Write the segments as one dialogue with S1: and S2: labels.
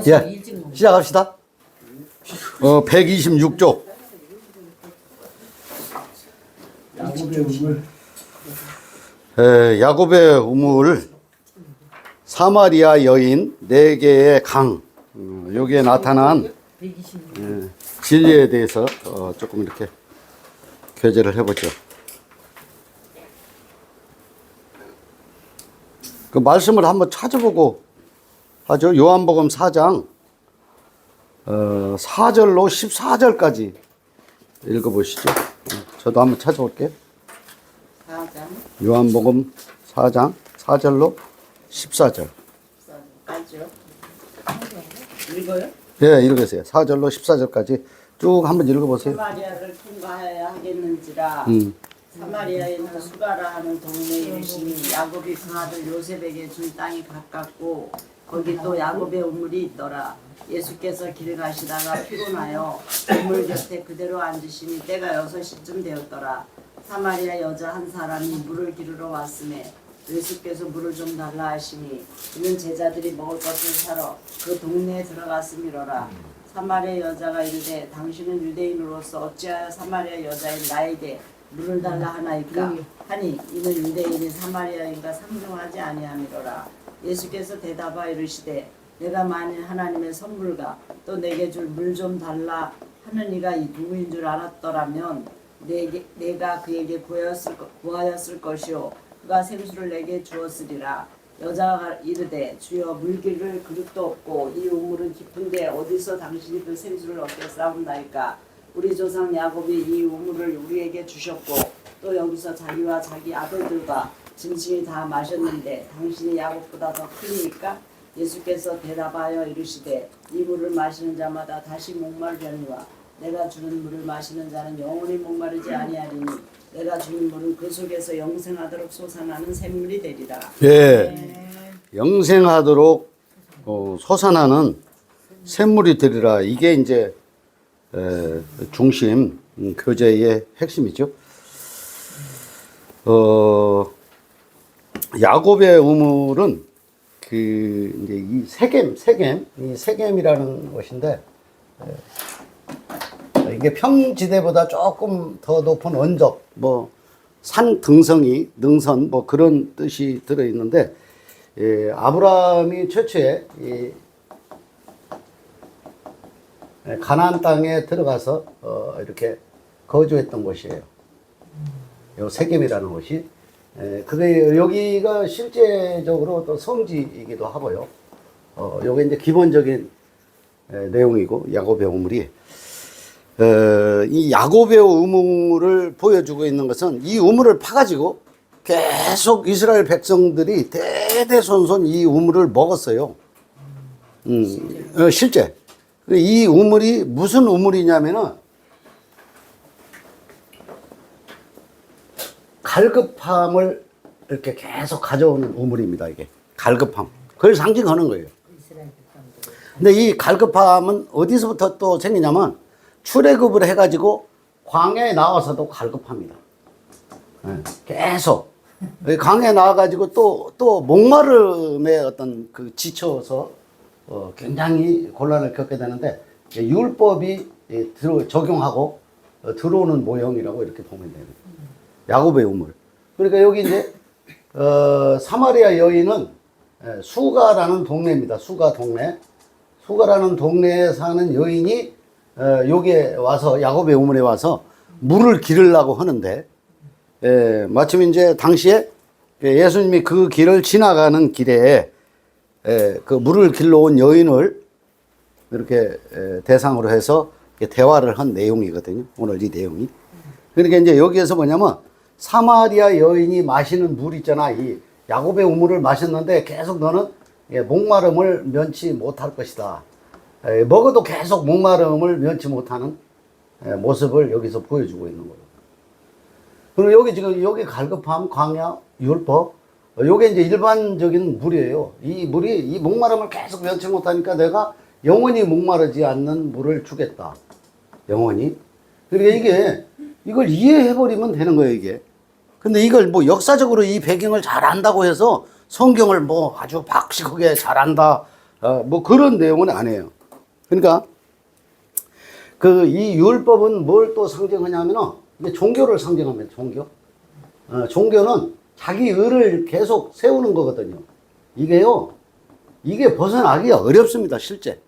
S1: 예, 시작합시다. 126쪽. 야곱의 우물, 사마리아 여인, 4개의 강. 여기에 나타난 진리에 대해서 조금 이렇게 교제를 해보죠. 그 말씀을 한번 찾아보고 하죠. 요한복음 4장 4절로 14절까지 읽어보시죠. 저도 한번 찾아볼게요.
S2: 4장
S1: 요한복음 4장 4절로 14절.
S2: 까지요? 읽어요?
S1: 예, 읽으세요. 4절로 14절까지 쭉 한번 읽어보세요.
S2: 사마리아를 통과하여야 하겠는지라. 사마리아에 있는 수가라 하는 동네에 유심히 야곱이 그 아들 요셉에게 준 땅이 가깝고 거기 또 야곱의 우물이 있더라. 예수께서 길 가시다가 피곤하여 우물 곁에 그대로 앉으시니 때가 6시쯤 되었더라. 사마리아 여자 한 사람이 물을 기르러 왔음에 예수께서 물을 좀 달라 하시니 이는 제자들이 먹을 것을 사러 그 동네에 들어갔음이로라. 사마리아 여자가 이르되 당신은 유대인으로서 어찌하여 사마리아 여자인 나에게 물을 달라 하나이까 하니 이는 유대인이 사마리아인과 상종하지 아니함이로라. 예수께서 대답하여 이르시되 내가 만일 하나님의 선물과 또 내게 줄 물 좀 달라 하는 이가 이 누구인 줄 알았더라면 내가 그에게 구하였을 것이요 그가 생수를 내게 주었으리라. 여자가 이르되 주여 물기를 그릇도 없고 이 우물은 깊은데 어디서 당신이 그 생수를 얻겠사옵나이까. 우리 조상 야곱이 이 우물을 우리에게 주셨고 또 여기서 자기와 자기 아들들과 짐승이 다 마셨는데 당신이 야곱보다 더 크니까. 예수께서 대답하여 이르시되 이 물을 마시는 자마다 다시 목마르려니와 내가 주는 물을 마시는 자는 영원히 목마르지 아니하리니 내가 주는 물은 그 속에서 영생하도록 솟아나는 샘물이 되리라.
S1: 예, 영생하도록 솟아나는 샘물이 되리라. 이게 이제 중심 교제의 핵심이죠. 야곱의 우물은 이제 이 세겜이라는 것인데, 이게 평지대보다 조금 더 높은 언덕, 산 등성이, 능선, 그런 뜻이 들어있는데, 아브라함이 최초에 가나안 땅에 들어가서 이렇게 거주했던 곳이에요. 요 세겜이라는 곳이. 그게 여기가 실제적으로 또 성지이기도 하고요. 요게 이제 기본적인 내용이고, 야곱의 우물이. 이 야곱의 우물을 보여주고 있는 것은 이 우물을 파가지고 계속 이스라엘 백성들이 대대손손 이 우물을 먹었어요. 실제. 이 우물이 무슨 우물이냐면은 갈급함을 이렇게 계속 가져오는 우물입니다. 이게 갈급함. 그걸 상징하는 거예요. 근데 이 갈급함은 어디서부터 또 생기냐면 출애굽을 해가지고 광야에 나와서도 갈급합니다. 계속 광야에 나와가지고 또 목마름에 어떤 그 지쳐서 굉장히 곤란을 겪게 되는데 율법이 적용하고 들어오는 모형이라고 이렇게 보면 됩니다. 야곱의 우물. 그러니까 여기 이제 사마리아 여인은 수가라는 동네입니다. 수가 동네. 수가라는 동네에 사는 여인이 여기에 와서 야곱의 우물에 와서 물을 기르려고 하는데, 마침 이제 당시에 예수님이 그 길을 지나가는 길에 그 물을 길러 온 여인을 이렇게 대상으로 해서 대화를 한 내용이거든요. 오늘 이 내용이. 그러니까 이제 여기에서 뭐냐면 사마리아 여인이 마시는 물 있잖아. 이 야곱의 우물을 마셨는데 계속 너는 목마름을 면치 못할 것이다. 먹어도 계속 목마름을 면치 못하는 모습을 여기서 보여주고 있는 거예요. 그리고 여기 지금 여기 갈급함, 광야, 율법, 요게 이제 일반적인 물이에요. 이 물이 이 목마름을 계속 면치 못하니까 내가 영원히 목마르지 않는 물을 주겠다. 영원히. 그러니까 이걸 이해해버리면 되는 거예요, 이게. 근데 이걸 역사적으로 이 배경을 잘 안다고 해서 성경을 아주 박식하게 잘 안다, 뭐 그런 내용은 아니에요. 그러니까 그 이 율법은 뭘 또 상징하냐면은 이게 종교를 상징합니다. 종교. 종교는 자기 의를 계속 세우는 거거든요. 이게요. 이게 벗어나기가 어렵습니다. 실제.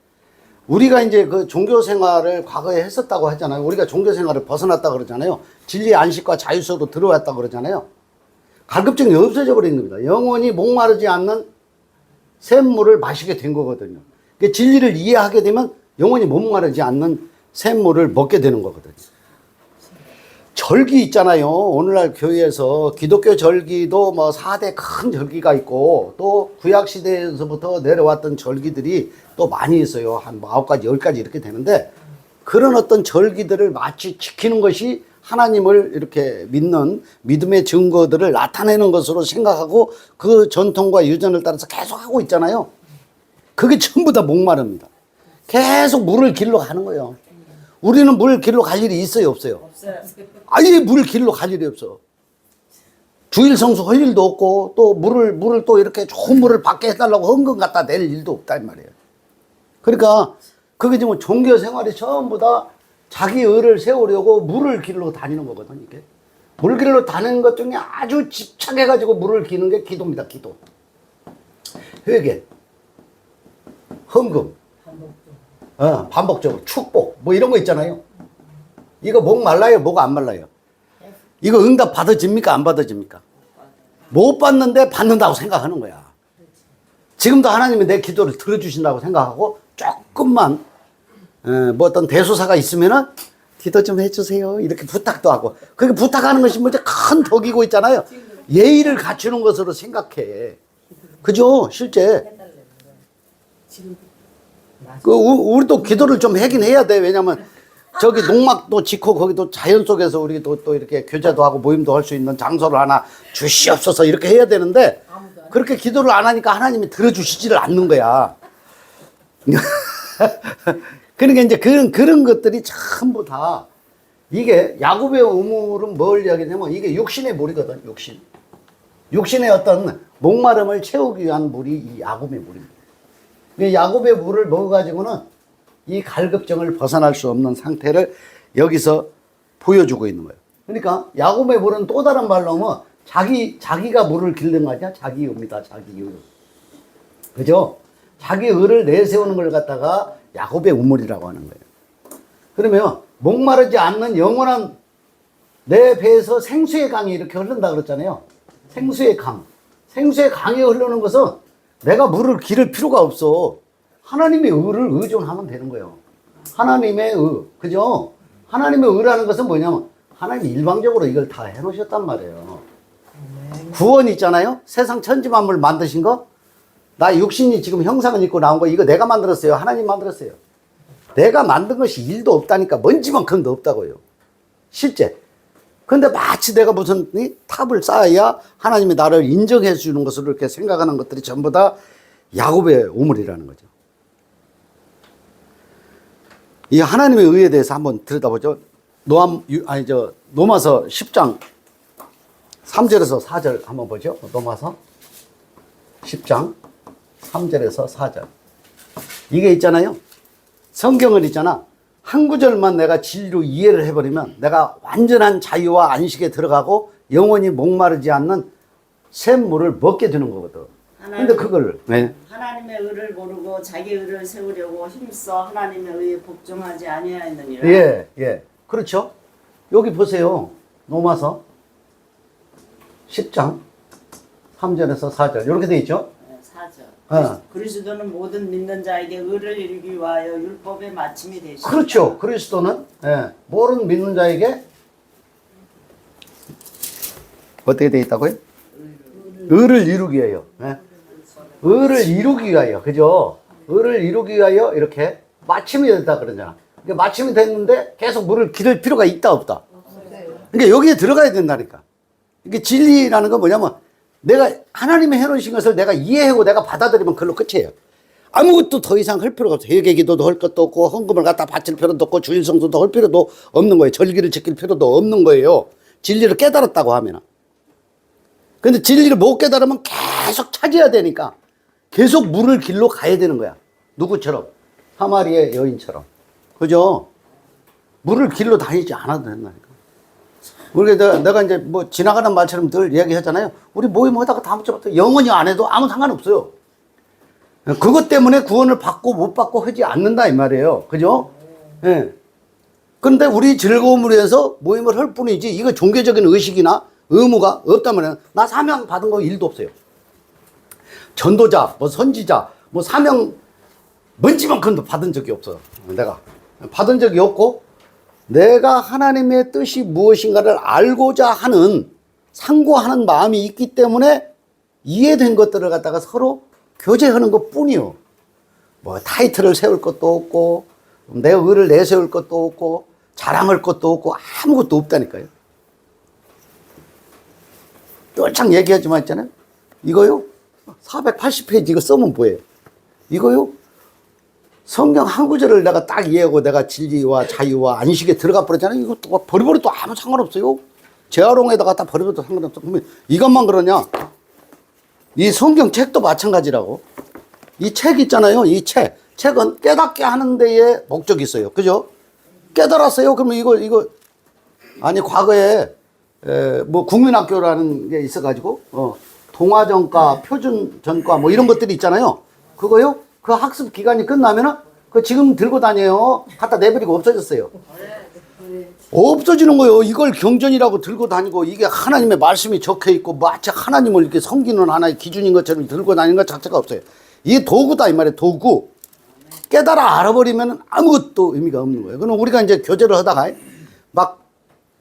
S1: 우리가 이제 그 종교 생활을 과거에 했었다고 하잖아요. 우리가 종교 생활을 벗어났다 그러잖아요. 진리 안식과 자유서로 들어왔다 그러잖아요. 갈급증이 없어져 버린 겁니다. 영원히 목마르지 않는 샘물을 마시게 된 거거든요. 그러니까 진리를 이해하게 되면 영원히 목마르지 않는 샘물을 먹게 되는 거거든요. 절기 있잖아요. 오늘날 교회에서 기독교 절기도 뭐 4대 큰 절기가 있고 또 구약시대에서부터 내려왔던 절기들이 또 많이 있어요. 한 9가지, 10가지 이렇게 되는데 그런 어떤 절기들을 마치 지키는 것이 하나님을 이렇게 믿는 믿음의 증거들을 나타내는 것으로 생각하고 그 전통과 유전을 따라서 계속 하고 있잖아요. 그게 전부 다 목마릅니다. 계속 물을 길러 가는 거예요. 우리는 물 길러 갈 일이 있어요, 없어요?
S2: 없어요.
S1: 아예 물 길러 갈 일이 없어. 주일 성수 할 일도 없고 또 물을 또 이렇게 좋은 물을 받게 해달라고 헌금 갖다 낼 일도 없단 말이에요. 그러니까 그게 지금 종교 생활이 전부 다 자기 의를 세우려고 물을 길러 다니는 거거든, 이게. 물 길러 다니는 것 중에 아주 집착해가지고 물을 기는 게 기도입니다, 기도. 회개, 헌금, 반복적으로 축복, 뭐 이런 거 있잖아요. 이거 목 말라요, 목 안 말라요? 이거 응답 받아집니까, 안 받아집니까? 못 받는데 받는다고 생각하는 거야. 지금도 하나님이 내 기도를 들어주신다고 생각하고 조금만 뭐 어떤 대소사가 있으면은 기도 좀 해주세요 이렇게 부탁도 하고, 그게 부탁하는 것이 뭐 이제 큰 덕이고 있잖아요. 예의를 갖추는 것으로 생각해. 그죠? 실제 우리도 기도를 좀 하긴 해야 돼. 왜냐면 저기 농막도 짓고 거기도 자연 속에서 우리도 또 이렇게 교제도 하고 모임도 할 수 있는 장소를 하나 주시옵소서 이렇게 해야 되는데 그렇게 기도를 안 하니까 하나님이 들어주시지를 않는 거야. 그러니까 이제 그런 것들이 전부 다 이게 야곱의 우물은 뭘 이야기냐면 이게 육신의 물이거든, 육신. 육신의 어떤 목마름을 채우기 위한 물이 이 야곱의 물입니다. 이 야곱의 물을 먹어가지고는 이 갈급증을 벗어날 수 없는 상태를 여기서 보여주고 있는 거예요. 그러니까 야곱의 물은 또 다른 말로 하면 자기가 물을 길는 거 아니야? 자기 의입니다. 자기 의. 그죠? 자기 의를 내세우는 걸 갖다가 야곱의 우물이라고 하는 거예요. 그러면 목마르지 않는 영원한 내 배에서 생수의 강이 이렇게 흐른다 그랬잖아요. 생수의 강. 생수의 강이 흐르는 것은 내가 물을 기를 필요가 없어. 하나님의 의를 의존하면 되는 거예요. 하나님의 의. 그죠? 하나님의 의라는 것은 뭐냐면 하나님이 일방적으로 이걸 다 해놓으셨단 말이에요. 구원 있잖아요. 세상 천지만물 만드신 거. 나 육신이 지금 형상을 입고 나온 거 이거 내가 만들었어요. 하나님 만들었어요. 내가 만든 것이 일도 없다니까. 먼지만큼도 없다고요. 실제. 근데 마치 내가 무슨 탑을 쌓아야 하나님이 나를 인정해 주는 것으로 이렇게 생각하는 것들이 전부 다 야곱의 우물이라는 거죠. 이 하나님의 의에 대해서 한번 들여다보죠. 노마서 10장 3절에서 4절 한번 보죠. 노마서 10장 3절에서 4절. 이게 있잖아요. 성경을 있잖아. 한 구절만 내가 진리로 이해를 해버리면 내가 완전한 자유와 안식에 들어가고 영원히 목마르지 않는 샘물을 먹게 되는 거거든. 근데 그걸 왜?
S2: 하나님의 의를 모르고 자기 의를 세우려고 힘써 하나님의 의에 복종하지 아니하였느니라.
S1: 예. 그렇죠. 여기 보세요. 노마서 10장 3절에서 4절 이렇게 돼 있죠.
S2: 4절. 그리스도는 모든 믿는 자에게 의를 이루기 위하여 율법의 마침이 되시다.
S1: 그렇죠. 그리스도는 모든 믿는 자에게 어떻게 돼 있다고요? 의를 이루기 위하여. 의를 이루기 위하여. 그죠? 의를 이루기 위하여 이렇게 마침이 됐다 그러잖아. 그러니까 마침이 됐는데 계속 물을 기를 필요가 있다 없다. 그러니까 여기에 들어가야 된다니까. 이게 진리라는 건 뭐냐면 내가 하나님이 해놓으신 것을 내가 이해하고 내가 받아들이면 그걸로 끝이에요. 아무것도 더 이상 할 필요가 없어요. 회개기도도 할 것도 없고 헌금을 갖다 바칠 필요도 없고 주일성수도 할 필요도 없는 거예요. 절기를 지킬 필요도 없는 거예요. 진리를 깨달았다고 하면. 근데 진리를 못 깨달으면 계속 찾아야 되니까 계속 물을 길로 가야 되는 거야. 누구처럼? 사마리아 여인처럼. 그죠? 물을 길로 다니지 않아도 된다니까. 우리 내가 이제 뭐 지나가는 말처럼 늘 얘기하잖아요. 우리 모임하다가 다음주부터 영원히 안 해도 아무 상관없어요. 그것 때문에 구원을 받고 못 받고 하지 않는다 이 말이에요. 그죠? 예. 그런데 우리 즐거움을 위해서 모임을 할 뿐이지 이거 종교적인 의식이나 의무가 없다면 나 사명 받은 거 일도 없어요. 전도자, 뭐 선지자, 뭐 사명 먼지만큼도 받은 적이 없어. 내가 받은 적이 없고 내가 하나님의 뜻이 무엇인가를 알고자 하는 상고하는 마음이 있기 때문에 이해된 것들을 갖다가 서로 교제하는 것 뿐이요. 뭐 타이틀을 세울 것도 없고 내 의를 내세울 것도 없고 자랑할 것도 없고 아무것도 없다니까요. 똘창 얘기하지만 있잖아요. 이거요 480페이지 이거 써면 뭐예요? 이거요 성경 한 구절을 내가 딱 이해하고 내가 진리와 자유와 안식에 들어가 버렸잖아요. 이거 또 버려버려도 아무 상관없어요. 재활용에다가 다 버려도 상관없어. 그러면 이것만 그러냐? 이 성경 책도 마찬가지라고. 이 책 있잖아요. 이 책은 깨닫게 하는 데에 목적이 있어요. 그죠? 깨달았어요. 그러면 이거 아니 과거에 뭐 국민학교라는 게 있어가지고 동화전과 표준전과 뭐 이런 것들이 있잖아요. 그거요? 그 학습 기간이 끝나면은 그 지금 들고 다녀요. 갖다 내버리고 없어졌어요. 없어지는 거예요. 이걸 경전이라고 들고 다니고 이게 하나님의 말씀이 적혀 있고 마치 하나님을 이렇게 섬기는 하나의 기준인 것처럼 들고 다니는 것 자체가 없어요. 이게 도구다 이 말이에요. 도구. 깨달아 알아버리면 아무것도 의미가 없는 거예요. 그럼 우리가 이제 교제를 하다가 막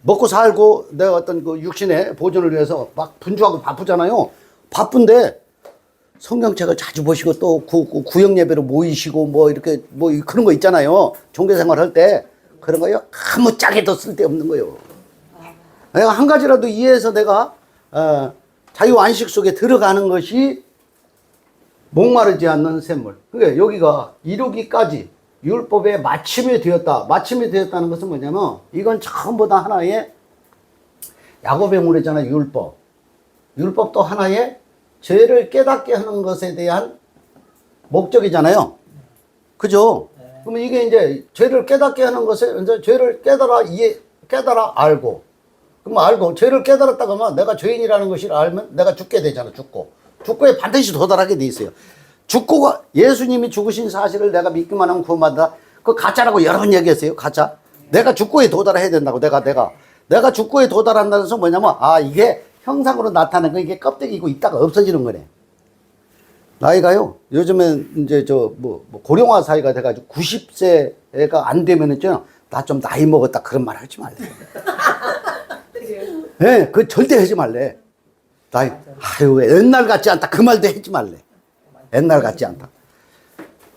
S1: 먹고 살고 내가 어떤 그 육신의 보존을 위해서 막 분주하고 바쁘잖아요. 바쁜데 성경책을 자주 보시고 또 구역 예배로 모이시고 뭐 이렇게 뭐 그런 거 있잖아요. 종교 생활 할 때 그런 거요. 아무짝에도 쓸데없는 거예요. 내가 한 가지라도 이해해서 내가 자유 안식 속에 들어가는 것이 목마르지 않는 샘물. 그게 여기가 이루기까지 율법의 마침이 되었다. 마침이 되었다는 것은 뭐냐면 이건 처음보다 하나의 야곱의 문이잖아요. 율법. 율법도 하나의 죄를 깨닫게 하는 것에 대한 목적이잖아요. 그죠? 그러면 이게 이제 죄를 깨닫게 하는 것에 이제 죄를 깨달아 알고. 그럼 알고 죄를 깨달았다고 하면 내가 죄인이라는 것을 알면 내가 죽게 되잖아. 죽고에 반드시 도달하게 돼 있어요. 죽고가 예수님이 죽으신 사실을 내가 믿기만 하면 구원받는다. 그 가짜라고 여러 번 얘기했어요. 가짜. 내가 죽고에 도달해야 된다고. 내가 죽고에 도달한다는 것은 뭐냐면 이게 형상으로 나타나는 거 이게 껍데기고 있다가 없어지는 거네. 나이가요. 요즘엔 이제 고령화 사회가 돼가지고 90세가 안 되면은 나 좀 나이 먹었다 그런 말 하지 말래. 예, 네, 그 절대 하지 말래. 옛날 같지 않다 그 말도 하지 말래. 옛날 같지 않다.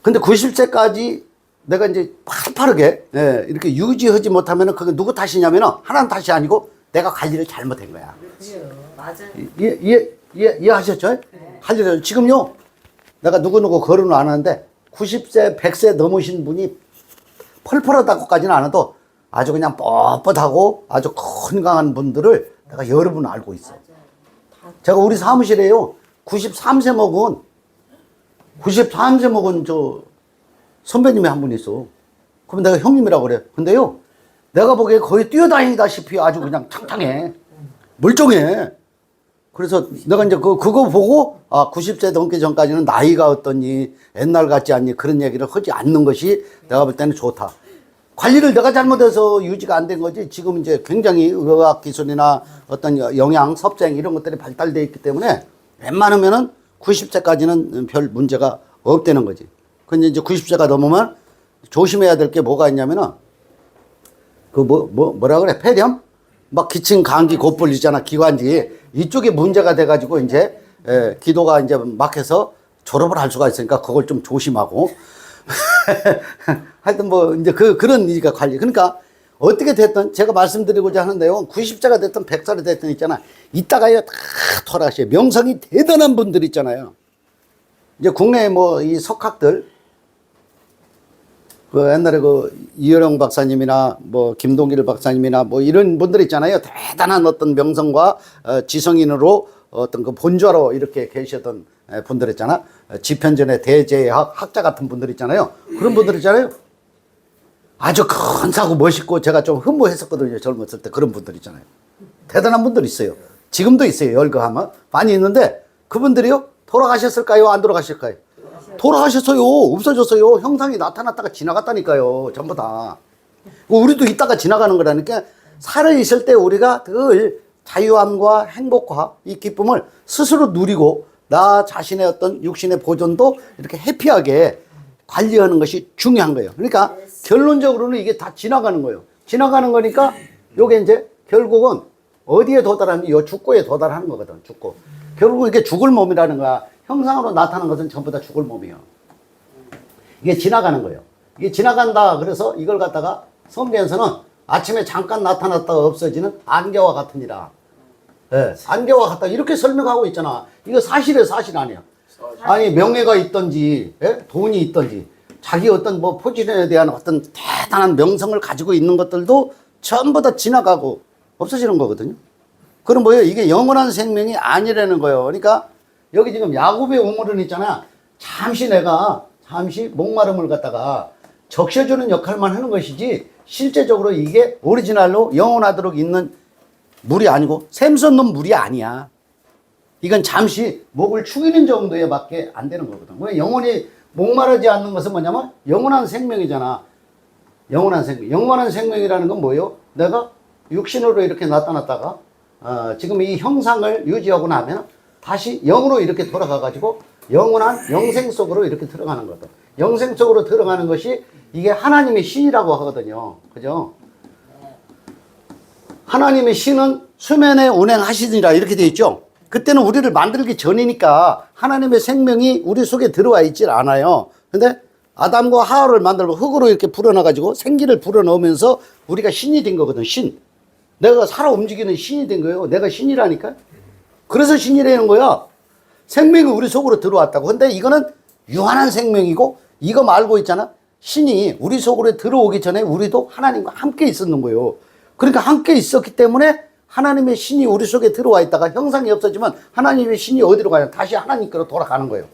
S1: 근데 90세까지 내가 이제 팔팔하게 이렇게 유지하지 못하면은 그게 누구 탓이냐면은 하나님 탓이 아니고 내가 관리를 잘못한 거야.
S2: 그렇죠. 맞아요.
S1: 이해하셨죠? 네. 관리를 지금요. 내가 누구누구 거론을 안 하는데 90세, 100세 넘으신 분이 펄펄하다고까지는 안 해도 아주 그냥 뻣뻣하고 아주 건강한 분들을 내가 여러 분 알고 있어. 제가 우리 사무실에요. 93세 먹은 저 선배님이 한 분 있어. 그럼 내가 형님이라고 그래. 근데요. 내가 보기에 거의 뛰어다니다시피 아주 그냥 창창해. 멀쩡해. 그래서 내가 이제 그거 보고 90세 넘기 전까지는 나이가 어떠니 옛날 같지 않니 그런 얘기를 하지 않는 것이 내가 볼 때는 좋다. 관리를 내가 잘못해서 유지가 안 된 거지. 지금 이제 굉장히 의학 기술이나 어떤 영양, 섭생 이런 것들이 발달되어 있기 때문에 웬만하면은 90세까지는 별 문제가 없다는 거지. 근데 이제 90세가 넘으면 조심해야 될 게 뭐가 있냐면은 뭐라 그래? 폐렴? 막 기침, 감기, 곧불 있잖아. 기관지. 이쪽에 문제가 돼가지고 이제 기도가 이제 막혀서 졸업을 할 수가 있으니까 그걸 좀 조심하고. 하여튼 뭐 이제 그런 일이가 관리. 그러니까 어떻게 됐든 제가 말씀드리고자 하는데요. 90세가 됐든 100살이 됐든 있잖아. 이따가요 다 돌아가셔요. 명성이 대단한 분들 있잖아요. 이제 국내에 뭐 이 석학들 그 옛날에 이효령 박사님이나 뭐 김동길 박사님이나 뭐 이런 분들 있잖아요. 대단한 어떤 명성과 지성인으로 어떤 그 본좌로 이렇게 계시던 분들 있잖아. 집현전의 대제학 학자 같은 분들 있잖아요. 그런 분들 있잖아요. 아주 근사하고 멋있고 제가 좀 흠모했었거든요. 젊었을 때 그런 분들 있잖아요. 대단한 분들 있어요. 지금도 있어요. 열거하면 많이 있는데 그분들이요 돌아가셨을까요? 안 돌아가실까요? 돌아가셨어요. 없어졌어요. 형상이 나타났다가 지나갔다니까요. 전부 다. 우리도 있다가 지나가는 거라니까. 살아있을 때 우리가 늘 자유함과 행복과 이 기쁨을 스스로 누리고 나 자신의 어떤 육신의 보존도 이렇게 해피하게 관리하는 것이 중요한 거예요. 그러니까 결론적으로는 이게 다 지나가는 거예요. 지나가는 거니까 요게 이제 결국은 어디에 도달하면 요 죽고에 도달하는 거거든. 죽고. 결국 이게 죽을 몸이라는 거야. 형상으로 나타나는 것은 전부 다 죽을 몸이에요. 이게 지나가는 거예요. 이게 지나간다. 그래서 이걸 갖다가 성경에서는 아침에 잠깐 나타났다가 없어지는 안개와 같으니라. 예, 안개와 같다. 이렇게 설명하고 있잖아. 이거 사실이에요, 사실 아니야. 아니, 명예가 있던지, 예? 돈이 있던지, 자기 어떤 뭐 포지션에 대한 어떤 대단한 명성을 가지고 있는 것들도 전부 다 지나가고 없어지는 거거든요. 그럼 뭐예요? 이게 영원한 생명이 아니라는 거예요. 그러니까 여기 지금 야곱의 우물은 있잖아. 잠시 목마름을 갖다가 적셔주는 역할만 하는 것이지 실제적으로 이게 오리지널로 영원하도록 있는 물이 아니고 샘솟는 물이 아니야. 이건 잠시 목을 축이는 정도에 밖에 안 되는 거거든. 왜 영원히 목마르지 않는 것은 뭐냐면 영원한 생명이잖아. 영원한 생명. 영원한 생명이라는 건 뭐예요? 내가 육신으로 이렇게 나타났다가 지금 이 형상을 유지하고 나면 다시 영으로 이렇게 돌아가가지고 영원한 영생 속으로 이렇게 들어가는 거다. 영생 속으로 들어가는 것이 이게 하나님의 신이라고 하거든요. 그죠? 하나님의 신은 수면에 운행하시니라 이렇게 되어 있죠. 그때는 우리를 만들기 전이니까 하나님의 생명이 우리 속에 들어와 있질 않아요. 근데 아담과 하와를 만들고 흙으로 이렇게 불어넣어가지고 생기를 불어넣으면서 우리가 신이 된 거거든. 신. 내가 살아 움직이는 신이 된 거예요. 내가 신이라니까. 그래서 신이라는 거야. 생명이 우리 속으로 들어왔다고. 근데 이거는 유한한 생명이고 이거 말고 있잖아. 신이 우리 속으로 들어오기 전에 우리도 하나님과 함께 있었는 거예요. 그러니까 함께 있었기 때문에 하나님의 신이 우리 속에 들어와 있다가 형상이 없어지면 하나님의 신이 어디로 가요? 다시 하나님께로 돌아가는 거예요.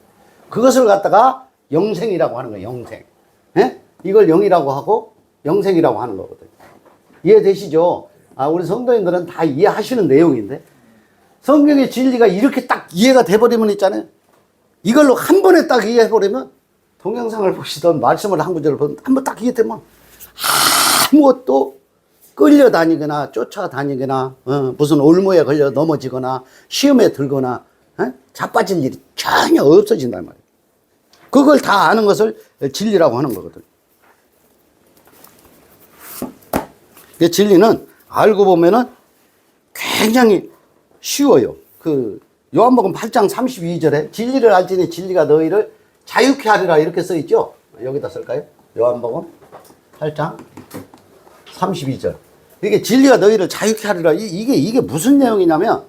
S1: 그것을 갖다가 영생이라고 하는 거예요. 영생. 예? 이걸 영이라고 하고 영생이라고 하는 거거든요. 이해되시죠? 우리 성도님들은 다 이해하시는 내용인데 성경의 진리가 이렇게 딱 이해가 돼버리면 있잖아요. 이걸로 한 번에 딱 이해해버리면 동영상을 보시던 말씀을 한 구절을 보면 한 번 딱 이해되면 아무것도 끌려다니거나 쫓아다니거나 무슨 올무에 걸려 넘어지거나 시험에 들거나 자빠질 일이 전혀 없어진단 말이에요. 그걸 다 아는 것을 진리라고 하는 거거든요. 이 진리는 알고 보면은 굉장히 쉬워요. 그 요한복음 8장 32절에 진리를 알지니 진리가 너희를 자유케 하리라 이렇게 써 있죠. 여기다 쓸까요? 요한복음 8장 32절. 이게 진리가 너희를 자유케 하리라. 이게 무슨 내용이냐면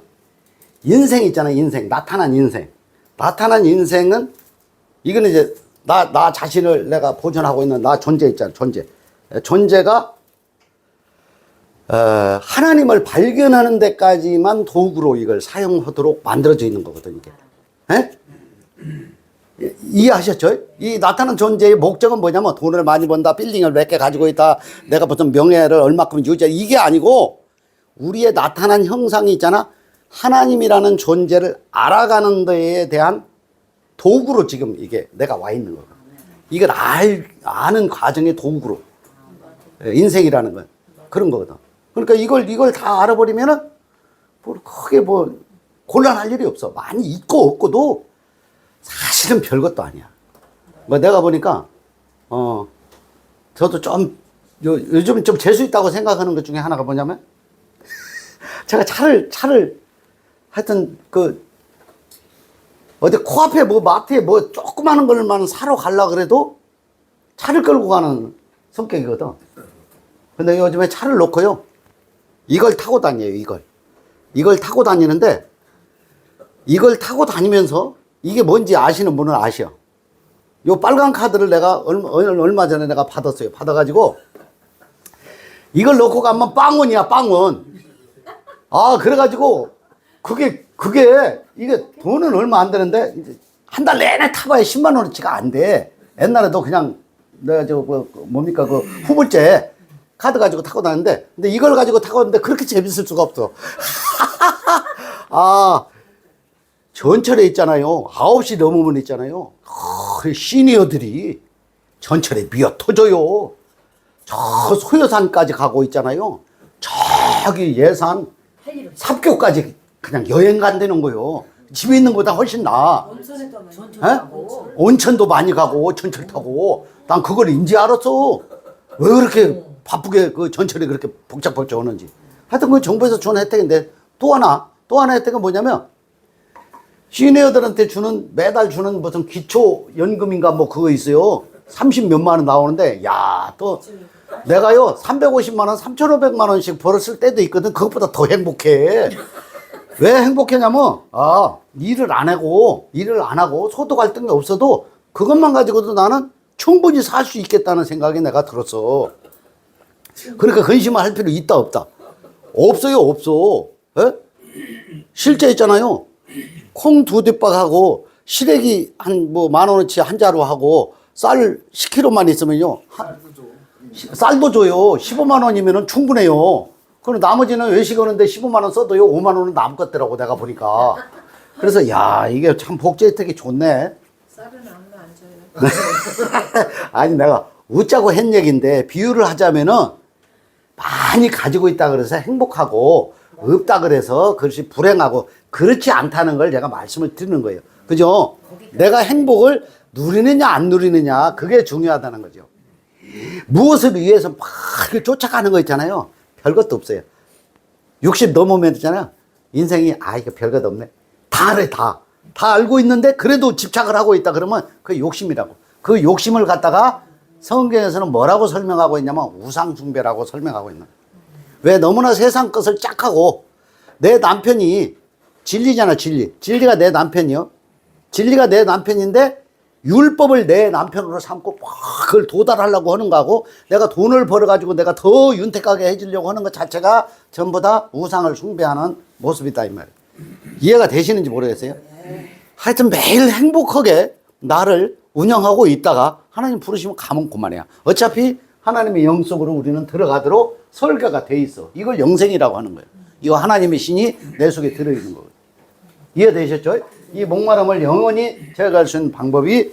S1: 인생 있잖아요. 인생. 나타난 인생. 나타난 인생은 이거는 이제 나 자신을 내가 보존하고 있는 나 존재 있잖아요. 존재가 하나님을 발견하는 데까지만 도구로 이걸 사용하도록 만들어져 있는 거거든요. 이게. 에? 이해하셨죠? 이 나타난 존재의 목적은 뭐냐면 돈을 많이 번다, 빌딩을 몇 개 가지고 있다, 내가 무슨 명예를 얼마큼 유지해, 이게 아니고 우리의 나타난 형상이 있잖아. 하나님이라는 존재를 알아가는 데에 대한 도구로 지금 이게 내가 와 있는 거거든. 이걸 아는 과정의 도구로. 인생이라는 건 그런 거거든. 그러니까 이걸 다 알아버리면은 뭐 크게 뭐 곤란할 일이 없어. 많이 있고 없고도 사실은 별것도 아니야. 뭐 내가 보니까 저도 좀 요즘 좀 재수 있다고 생각하는 것 중에 하나가 뭐냐면 제가 차를 하여튼 어디 코앞에 뭐 마트에 뭐 조그마한 걸만 사러 가려고 그래도 차를 끌고 가는 성격이거든. 근데 요즘에 차를 놓고요. 이걸 타고 다녀요, 이걸 타고 다니는데 이걸 타고 다니면서 이게 뭔지 아시는 분은 아셔. 요 빨간 카드를 내가 얼마 전에 내가 받았어요. 받아가지고 이걸 놓고 가면 빵원이야, 빵원. 그래가지고 그게 그게 이게 돈은 얼마 안 되는데 한 달 내내 타봐야 10만 원어치가 안 돼. 옛날에도 그냥 내가 뭡니까 그 후불제 카드 가지고 타고 다녔는데 근데 이걸 가지고 타고 왔는데 그렇게 재밌을 수가 없어. 아 전철에 있잖아요. 9시 넘으면 있잖아요. 시니어들이 전철에 미어 터져요. 저 소요산까지 가고 있잖아요. 저기 예산 삽교까지 그냥 여행 간다는 거요. 집에 있는 거보다 훨씬 나아. 온천도 많이 가고 전철 타고 난 그걸 인지 알았어. 왜 그렇게 바쁘게 그 전철이 그렇게 복잡복잡 오는지. 하여튼 그 정부에서 주는 혜택인데 또 하나 혜택은 뭐냐면 시니어들한테 주는 매달 주는 무슨 기초연금인가 뭐 그거 있어요. 30 몇만 원 나오는데 야 또 내가요 350만 원 3,500만 원씩 벌었을 때도 있거든. 그것보다 더 행복해. 왜 행복했냐면 일을 안 하고 소득 갈등이 없어도 그것만 가지고도 나는 충분히 살 수 있겠다는 생각이 내가 들었어. 그러니까 근심을 할 필요 있다 없다. 없어요 없어. 에? 실제 있잖아요. 콩 2뒷박하고 시래기 한 뭐 10,000원어치 한 자루 하고 쌀 10kg만 있으면요. 쌀도 줘요. 15만 원이면은 충분해요. 그럼 나머지는 외식하는데 15만 원 써도요. 5만 원은 남을 것더라고 내가 보니까. 그래서 야 이게 참 복지 혜택이 좋네.
S3: 쌀은 안 줘요.
S1: 아니 내가 웃자고 한 얘기인데 비유를 하자면은 많이 가지고 있다 그래서 행복하고 없다 그래서 그것이 불행하고 그렇지 않다는 걸 제가 말씀을 드리는 거예요. 그죠? 내가 행복을 누리느냐 안 누리느냐 그게 중요하다는 거죠. 무엇을 위해서 막 이렇게 쫓아가는 거 있잖아요. 별것도 없어요. 60 넘으면 있잖아요. 인생이 이거 별것 없네. 다 알아요. 다 알고 있는데 그래도 집착을 하고 있다 그러면 그게 욕심이라고. 그 욕심을 갖다가 성경에서는 뭐라고 설명하고 있냐면 우상숭배라고 설명하고 있는 거예요. 왜 너무나 세상 것을 짝하고 내 남편이 진리잖아 진리가 내 남편이요. 진리가 내 남편인데 율법을 내 남편으로 삼고 그걸 도달하려고 하는 거하고 내가 돈을 벌어가지고 내가 더 윤택하게 해주려고 하는 것 자체가 전부 다 우상을 숭배하는 모습이다 이 말이에요. 이해가 되시는지 모르겠어요. 하여튼 매일 행복하게 나를 운영하고 있다가 하나님 부르시면 가면 그만이야. 어차피 하나님의 영속으로 우리는 들어가도록 설계가 돼 있어. 이걸 영생이라고 하는 거예요. 이거 하나님의 신이 내 속에 들어있는 거예요. 이해되셨죠? 이 목마름을 영원히 제어할 수 있는 방법이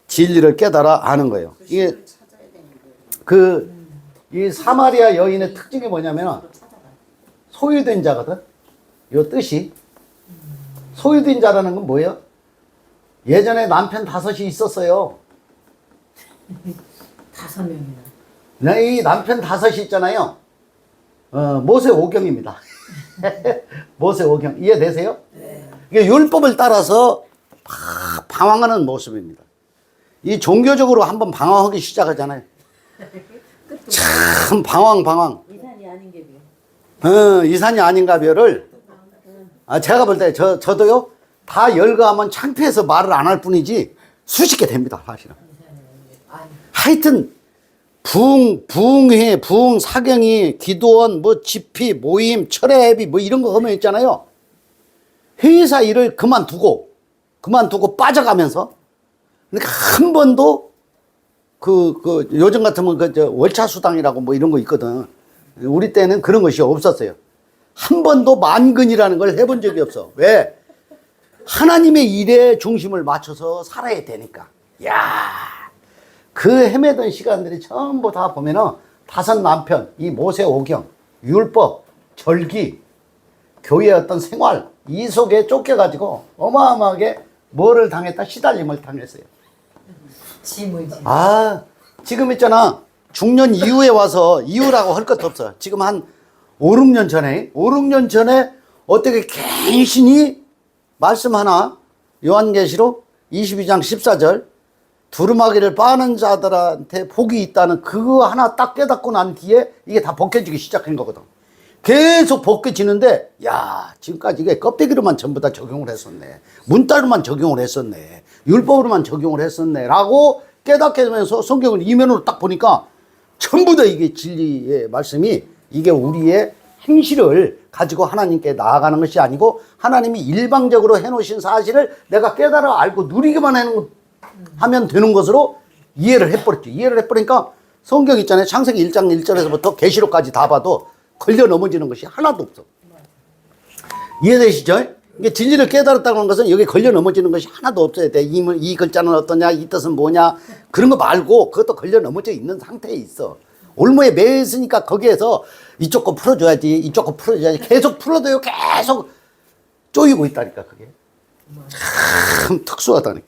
S1: 진리를 깨달아 아는 거예요. 이게 이 사마리아 여인의 특징이 뭐냐면 소유된 자거든. 요 뜻이 소유된 자라는 건 뭐예요? 예전에 남편 5이 있었어요.
S3: 5명이나.
S1: 이 남편 5이 있잖아요. 모세 오경입니다. 모세 오경 이해되세요? 네. 이게 율법을 따라서 막 방황하는 모습입니다. 이 종교적으로 한번 방황하기 시작하잖아요. 참 방황.
S3: 이산이 아닌 게 뭐.
S1: 이산이 아닌가벼를 제가 볼 때 저도요 다 열거하면 창피해서 말을 안 할 뿐이지 수십 개 됩니다 사실은. 하여튼 부흥회, 부흥 사경이, 기도원, 뭐 집회, 모임, 철회비 뭐 이런 거 하면 있잖아요. 회사 일을 그만두고 빠져가면서 그러니까 한 번도 요즘 같으면 월차 수당이라고 뭐 이런 거 있거든. 우리 때는 그런 것이 없었어요. 한 번도 만근이라는 걸 해본 적이 없어. 왜? 하나님의 일에 중심을 맞춰서 살아야 되니까. 그 헤매던 시간들이 전부 다 보면은 5 남편, 이 모세 오경, 율법, 절기, 교회의 어떤 생활, 이 속에 쫓겨가지고 어마어마하게 뭐를 당했다? 시달림을 당했어요.
S3: 짐을.
S1: 지금 있잖아. 중년 이후에 와서 이후라고 할 것도 없어. 지금 한 5, 6년 전에 어떻게 간신히 말씀 하나, 요한계시록 22장 14절, 두루마기를 빠는 자들한테 복이 있다는 그거 하나 딱 깨닫고 난 뒤에 이게 다 벗겨지기 시작한 거거든. 계속 벗겨지는데 지금까지 이게 껍데기로만 전부 다 적용을 했었네. 문자로만 적용을 했었네. 율법으로만 적용을 했었네. 라고 깨닫게 되면서 성경을 이면으로 딱 보니까 전부 다 이게 진리의 말씀이 이게 우리의 행실을 가지고 하나님께 나아가는 것이 아니고 하나님이 일방적으로 해놓으신 사실을 내가 깨달아 알고 누리기만 하면 되는 것으로 이해를 해버렸죠. 이해를 해버리니까 성경 있잖아요. 창세기 1장 1절에서부터 계시록까지 다 봐도 걸려 넘어지는 것이 하나도 없어. 이해되시죠? 이게 진리를 깨달았다고 하는 것은 여기 걸려 넘어지는 것이 하나도 없어야 돼. 이 글자는 어떠냐, 이 뜻은 뭐냐, 그런 거 말고 그것도 걸려 넘어져 있는 상태에 있어. 올무에 매여 있으니까 거기에서 이쪽 거 풀어줘야지, 이쪽 거 풀어줘야지. 계속 풀어도요, 계속 쪼이고 있다니까, 그게. 참 특수하다니까.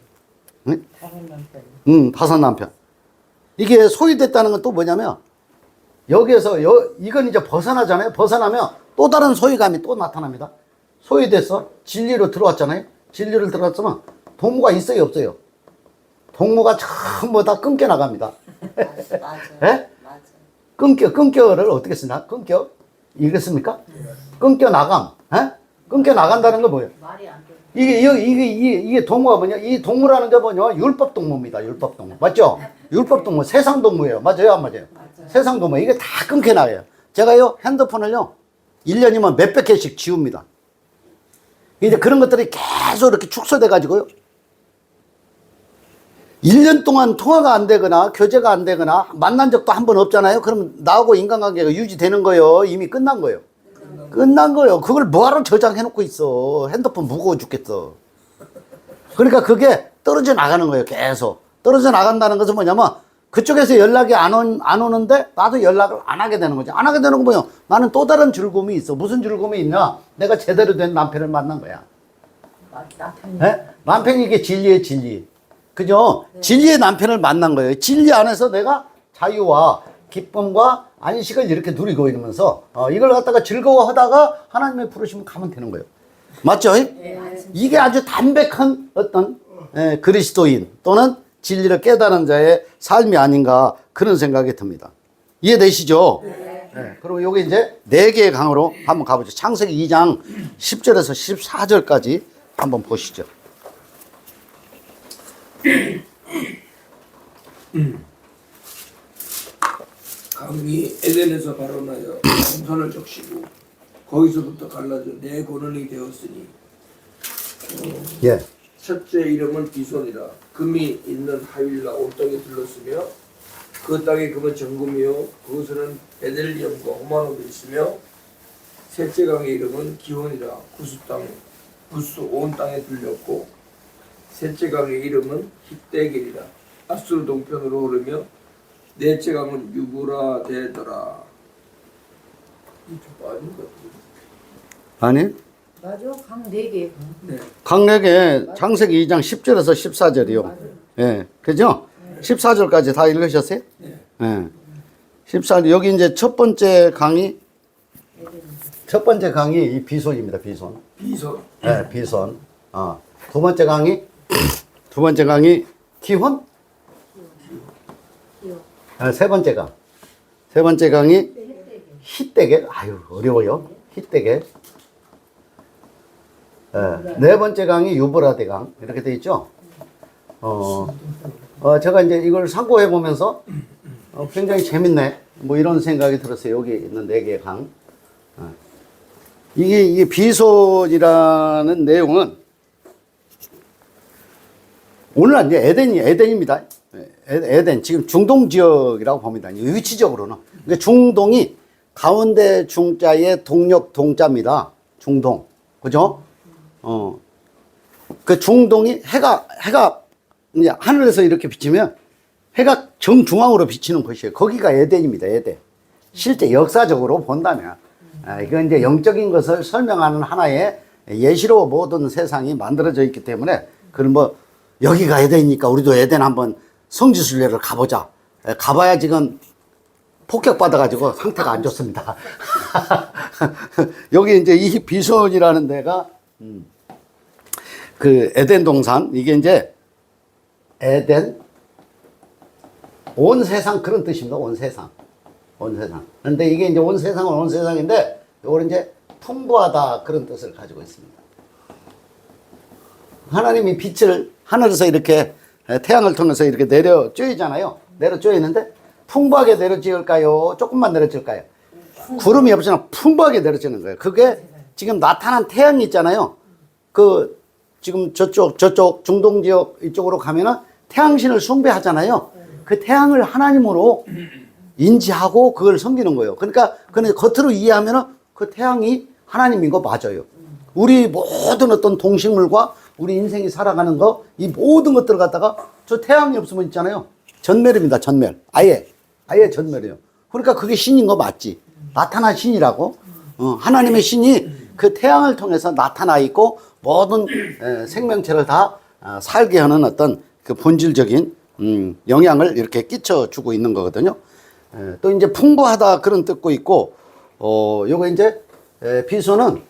S1: 응? 파산 남편. 이게 소유됐다는 건 또 뭐냐면, 여기에서, 이건 이제 벗어나잖아요. 벗어나면 또 다른 소유감이 또 나타납니다. 소유됐어. 진리로 들어왔잖아요. 진리를 들어왔으면 동무가 있어요, 없어요? 동무가 전부 다 끊겨 나갑니다.
S2: 맞아.
S1: 예?
S2: 맞아.
S1: 끊겨를 어떻게 쓰나? 끊겨? 이랬습니까? 끊겨 나감. 예? 끊겨 나간다는 건 뭐예요?
S3: 말이 안 돼.
S1: 이게 동무가 뭐냐? 이 동무라는 게 뭐냐? 율법 동무입니다. 율법 동무. 맞죠? 율법 동무. 세상 동무예요. 맞아요? 안 맞아요? 세상 동무. 이게 다 끊겨 나가요. 제가요, 핸드폰을요, 1년이면 몇백 개씩 지웁니다. 이제 그런 것들이 계속 이렇게 축소돼 가지고요. 1년 동안 통화가 안 되거나 교제가 안 되거나 만난 적도 한 번 없잖아요. 그럼 나하고 인간관계가 유지되는 거예요. 이미 끝난 거예요. 끝난 거예요. 그걸 뭐하러 저장해 놓고 있어. 핸드폰 무거워 죽겠어. 그러니까 그게 떨어져 나가는 거예요. 계속. 떨어져 나간다는 것은 뭐냐면 그쪽에서 연락이 안 오는데 나도 연락을 안 하게 되는 거지. 안 하게 되는 건 뭐예요? 나는 또 다른 즐거움이 있어. 무슨 즐거움이 있냐? 내가 제대로 된 남편을 만난 거야.
S3: 남편이.
S1: 네? 남편이 이게 진리의 진리. 그죠? 네. 진리의 남편을 만난 거예요. 진리 안에서 내가 자유와 기쁨과 안식을 이렇게 누리고 이러면서 이걸 갖다가 즐거워하다가 하나님의 부르시면 가면 되는 거예요. 맞죠?
S3: 네.
S1: 이게 아주 담백한 어떤 그리스도인 또는 진리를 깨달은 자의 삶이 아닌가 그런 생각이 듭니다. 이해되시죠? 네. 네. 그리고 여기 이제 4개의 강으로 한번 가보죠. 창세기 2장 10절에서 14절까지 한번 보시죠.
S4: 강이 에덴에서 발원하여 동산을 적시고 거기서부터 갈라져 네 고는이 되었으니
S1: 예.
S4: 첫째 이름은 비손이라 금이 있는 하윌라 옥당에 들렀으며 그 땅의 금은 정금이요 그것은 베델리엄과 호마노도 있으며 셋째 강의 이름은 기혼이라 구스 온 땅에 들렸고 셋째 강의 이름은 힛데겔이라 아수르 동편으로 흐르며 넷째 강은 유브라데더라. 이좀 빠진 것 같은데.
S1: 아니?
S3: 맞아. 강 4개.
S4: 네.
S1: 강 4개 창세기 2장 10절에서 14절이요. 예. 그죠? 14절까지 다 읽으셨어요?
S4: 네.
S1: 예. 14절 여기 이제 첫 번째 강이 이 비손입니다. 비손.
S4: 비손.
S1: 예, 비손. 두 번째 강이 기혼? 세 번째 강이 힛데겔. 아유, 어려워요. 힛데겔. 네 번째 강이 유브라데 강. 이렇게 돼 있죠? 제가 이제 이걸 상고해 보면서 굉장히 재밌네. 뭐 이런 생각이 들었어요. 여기 있는 4개의 강. 이게 비손이라는 내용은 오늘 이제 에덴입니다. 에덴 지금 중동 지역이라고 봅니다. 위치적으로는 그러니까 중동이 가운데 중자에 동력 동자입니다. 중동, 그죠? 그 중동이 해가 이제 하늘에서 이렇게 비치면 해가 정중앙으로 비치는 곳이에요. 거기가 에덴입니다. 에덴. 실제 역사적으로 본다면 이건 이제 영적인 것을 설명하는 하나의 예시로 모든 세상이 만들어져 있기 때문에 그럼 뭐 여기가 에덴이니까 우리도 에덴 한번 성지순례를 가보자. 가봐야 지금 폭격받아가지고 상태가 안 좋습니다. 여기 이제 이 비손이라는 데가, 그 에덴 동산, 이게 이제 에덴, 온 세상 그런 뜻입니다. 온 세상. 그런데 이게 이제 온 세상은 온 세상인데, 이거는 이제 풍부하다 그런 뜻을 가지고 있습니다. 하나님이 빛을 하늘에서 이렇게 태양을 통해서 이렇게 내려 쬐이잖아요. 내려 쬐이는데 풍부하게 내려 쬐을까요? 조금만 내려 쬐을까요? 구름이 없으나 풍부하게 내려지는 거예요. 그게 지금 나타난 태양이 있잖아요. 그 지금 저쪽 중동 지역 이쪽으로 가면은 태양신을 숭배하잖아요. 그 태양을 하나님으로 인지하고 그걸 섬기는 거예요. 그러니까 그냥 겉으로 이해하면은 그 태양이 하나님인 거 맞아요. 우리 모든 어떤 동식물과 우리 인생이 살아가는 거, 이 모든 것들을 갖다가 저 태양이 없으면 있잖아요. 전멸입니다. 전멸. 아예 전멸이에요. 그러니까 그게 신인 거 맞지. 나타난 신이라고. 하나님의 신이 그 태양을 통해서 나타나 있고 모든 생명체를 다 살게 하는 어떤 그 본질적인 영향을 이렇게 끼쳐주고 있는 거거든요. 또 이제 풍부하다 그런 뜻도 있고, 요거 이제 비소는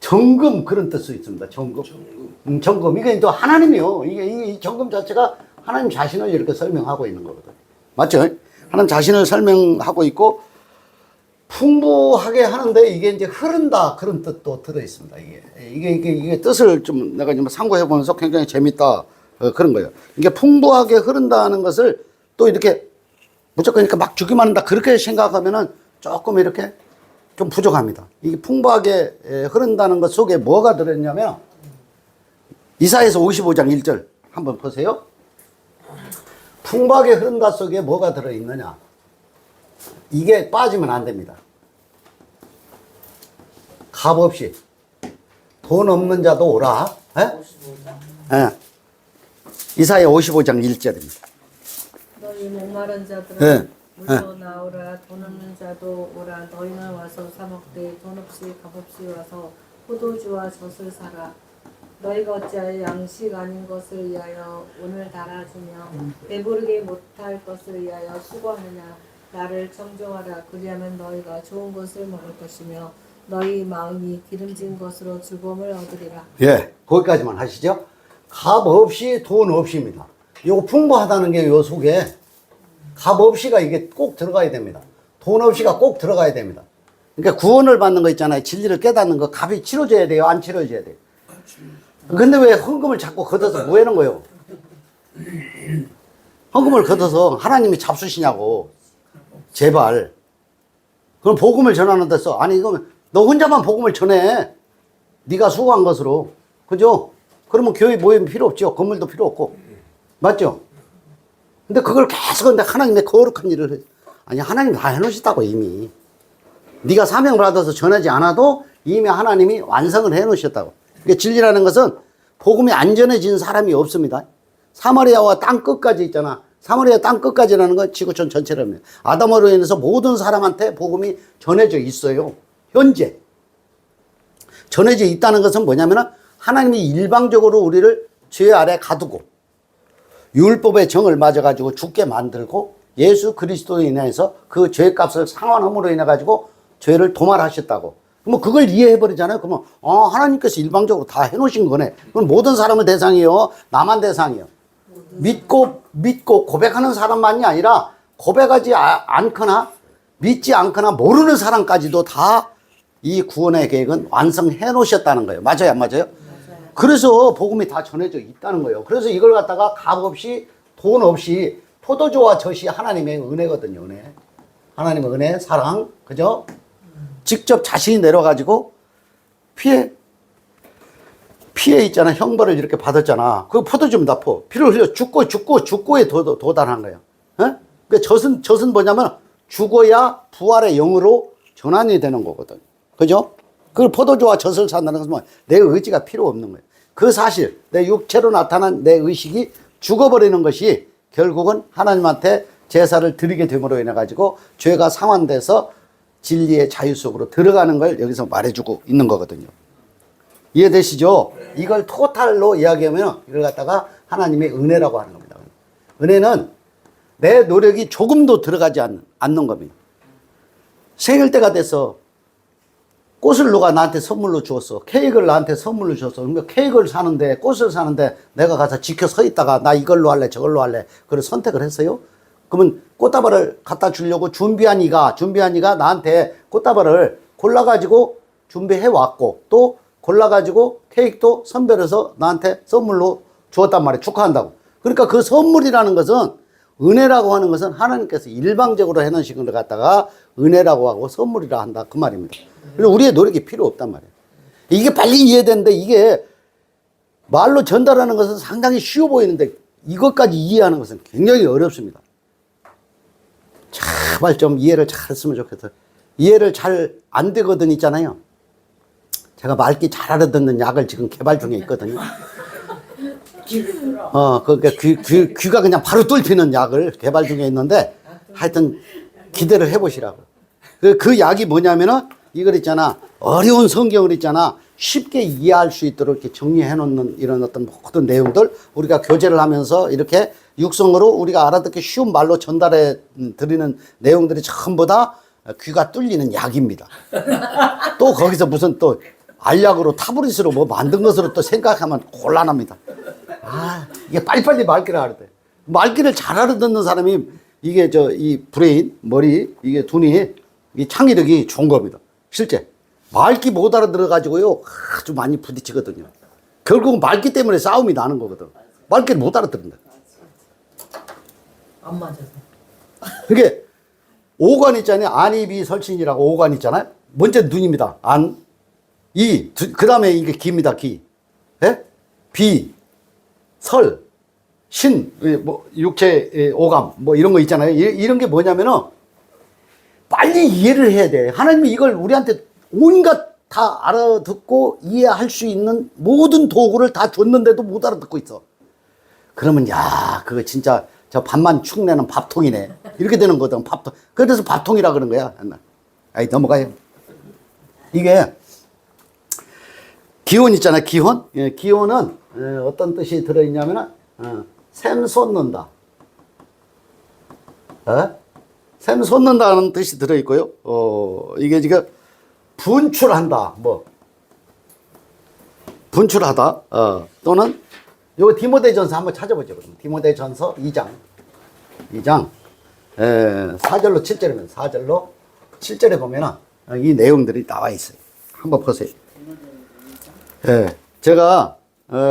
S1: 정금 그런 뜻도 있습니다. 정금. 정금. 이게 또 하나님이요. 이 정금 자체가 하나님 자신을 이렇게 설명하고 있는 거거든요. 맞죠? 하나님 자신을 설명하고 있고, 풍부하게 하는데 이게 이제 흐른다 그런 뜻도 들어 있습니다. 이게 뜻을 좀 내가 좀 상고해 보면서 굉장히 재밌다 그런 거예요. 이게 풍부하게 흐른다는 것을 또 이렇게 무조건 이렇게 막 주기만 한다 그렇게 생각하면은 조금 이렇게 좀 부족합니다. 이게 풍부하게 흐른다는 것 속에 뭐가 들어있냐면 이사야서 55장 1절 한번 보세요. 풍부하게 흐른다 속에 뭐가 들어있느냐. 이게 빠지면 안 됩니다. 값없이 돈 없는 자도 오라. 예? 이사야 55장 1절입니다.
S3: 너희 목마른 자들아
S1: 예.
S3: 물로 나오라. 돈 없는 자도 오라. 너희는 와서 사 먹되 돈 없이 값없이 와서 포도주와 젖을 사라. 너희가 어찌하여 양식 아닌 것을 위하여 오늘 달아주며 배부르게 못할 것을 위하여 수고하느냐. 나를 청종하라. 그리하면 너희가 좋은 것을 먹을 것이며 너희 마음이 기름진 것으로 즐거움을 얻으리라.
S1: 예, 거기까지만 하시죠. 값 없이 돈 없이입니다. 요거 풍부하다는 게 요 속에 값 없이가 이게 꼭 들어가야 됩니다. 돈 없이가 꼭 들어가야 됩니다. 그러니까 구원을 받는 거 있잖아요. 진리를 깨닫는 거 값이 치러져야 돼요? 안 치러져야 돼요? 근데 왜 헌금을 자꾸 걷어서 뭐 하는 거예요? 헌금을 걷어서 하나님이 잡수시냐고. 제발. 그럼 복음을 전하는 데서 아니 이거는 너 혼자만 복음을 전해. 네가 수고한 것으로. 그죠? 그러면 교회 모임 필요 없죠. 건물도 필요 없고. 맞죠? 근데 그걸 계속 근데 하나님의 거룩한 일을 해. 아니 하나님 다 해놓으셨다고 이미. 네가 사명을 받아서 전하지 않아도 이미 하나님이 완성을 해놓으셨다고. 그러니까 진리라는 것은 복음이 안 전해진 사람이 없습니다. 사마리아와 땅 끝까지 있잖아. 사마리아 땅 끝까지라는 건 지구촌 전체랍니다. 아담으로 인해서 모든 사람한테 복음이 전해져 있어요. 현재. 전해져 있다는 것은 뭐냐면 하나님이 일방적으로 우리를 죄 아래 가두고 율법의 정을 맞아가지고 죽게 만들고 예수 그리스도로 인해서 그 죄값을 상환함으로 인해가지고 죄를 도말하셨다고. 그러면 그걸 이해해버리잖아요. 그러면 하나님께서 일방적으로 다 해놓으신 거네. 그럼 모든 사람은 대상이요. 나만 대상이요. 믿고 고백하는 사람만이 아니라 고백하지 않거나 믿지 않거나 모르는 사람까지도 다 이 구원의 계획은 완성해 놓으셨다는 거예요. 맞아요, 안 맞아요? 그래서 복음이 다 전해져 있다는 거예요. 그래서 이걸 갖다가 값 없이 돈 없이 포도주와 젖이 하나님의 은혜거든요. 은혜. 하나님의 은혜, 사랑, 그죠? 직접 자신이 내려가지고 피해 있잖아. 형벌을 이렇게 받았잖아. 그 포도주입니다. 피를 흘려 죽고에 도달한 거예요. 어? 그 젖은 뭐냐면 죽어야 부활의 영으로 전환이 되는 거거든. 그죠? 그 포도주와 젖을 산다는 것은 뭐 내 의지가 필요 없는 거예요. 그 사실, 내 육체로 나타난 내 의식이 죽어버리는 것이 결국은 하나님한테 제사를 드리게 됨으로 인해 가지고 죄가 상환돼서 진리의 자유 속으로 들어가는 걸 여기서 말해주고 있는 거거든요. 이해되시죠? 이걸 토탈로 이야기하면 이걸 갖다가 하나님의 은혜라고 하는 겁니다. 은혜는 내 노력이 조금도 들어가지 않는 겁니다. 생일 때가 돼서 꽃을 누가 나한테 선물로 주었어. 케이크를 나한테 선물로 줬어. 그러니까 케이크를 사는데 꽃을 사는데 내가 가서 지켜 서 있다가 나 이걸로 할래 저걸로 할래 그걸 선택을 했어요. 그러면 꽃다발을 갖다 주려고 준비한 이가 나한테 꽃다발을 골라가지고 준비해 왔고 또 골라가지고 케이크도 선별해서 나한테 선물로 주었단 말이에요. 축하한다고. 그러니까 그 선물이라는 것은 은혜라고 하는 것은 하나님께서 일방적으로 해놓으신 걸 갖다가 은혜라고 하고 선물이라 한다 그 말입니다. 그래서 우리의 노력이 필요 없단 말이에요. 이게 빨리 이해되는데 이게 말로 전달하는 것은 상당히 쉬워 보이는데 이것까지 이해하는 것은 굉장히 어렵습니다. 제발 좀 이해를 잘 했으면 좋겠어요. 이해를 잘 안 되거든 있잖아요. 제가 말귀 잘 알아듣는 약을 지금 개발 중에 있거든요. 그러니까 귀가 그냥 바로 뚫히는 약을 개발 중에 있는데 하여튼 기대를 해보시라고. 그 약이 뭐냐면은 이걸 있잖아. 어려운 성경을 있잖아. 쉽게 이해할 수 있도록 이렇게 정리해 놓는 이런 어떤 모든 내용들 우리가 교제를 하면서 이렇게 육성으로 우리가 알아듣기 쉬운 말로 전달해 드리는 내용들이 전부 다 귀가 뚫리는 약입니다. 또 거기서 무슨 또 알약으로 타브릿으로 뭐 만든 것으로 또 생각하면 곤란합니다. 이게 빨리빨리 말귀를 알아야 돼. 말귀를 잘 알아듣는 사람이 이게 이 브레인, 머리, 이게 눈이, 이 창의력이 좋은 겁니다. 실제. 말귀 못 알아들어가지고요, 아주 많이 부딪히거든요. 결국은 말귀 때문에 싸움이 나는 거거든. 말귀를 못 알아듣는다.
S3: 안 맞아서.
S1: 그게 오관 있잖아요. 안이비 설신이라고 오관 있잖아요. 먼저 눈입니다. 안, 이, 그 다음에 이게 기입니다. 기. 예? 비, 설, 신, 뭐, 육체, 오감, 뭐 이런 거 있잖아요. 이런 게 뭐냐면은 빨리 이해를 해야 돼. 하나님이 이걸 우리한테 온갖 다 알아듣고 이해할 수 있는 모든 도구를 다 줬는데도 못 알아듣고 있어. 그러면, 야, 그거 진짜 저 밥만 축내는 밥통이네. 이렇게 되는 거거든, 밥통. 그래서 밥통이라 그런 거야. 아이, 넘어가요. 이게, 기혼 있잖아요, 기혼. 예, 기혼은 어떤 뜻이 들어있냐면은, 샘 솟는다. 샘 솟는다는 뜻이 들어있고요. 이게 지금 분출한다. 뭐, 분출하다. 또는, 요거 디모데전서 한번 찾아보죠. 디모데전서 2장. 4절로 7절이면 4절로 7절에 보면은 이 내용들이 나와 있어요. 한번 보세요. 예. 제가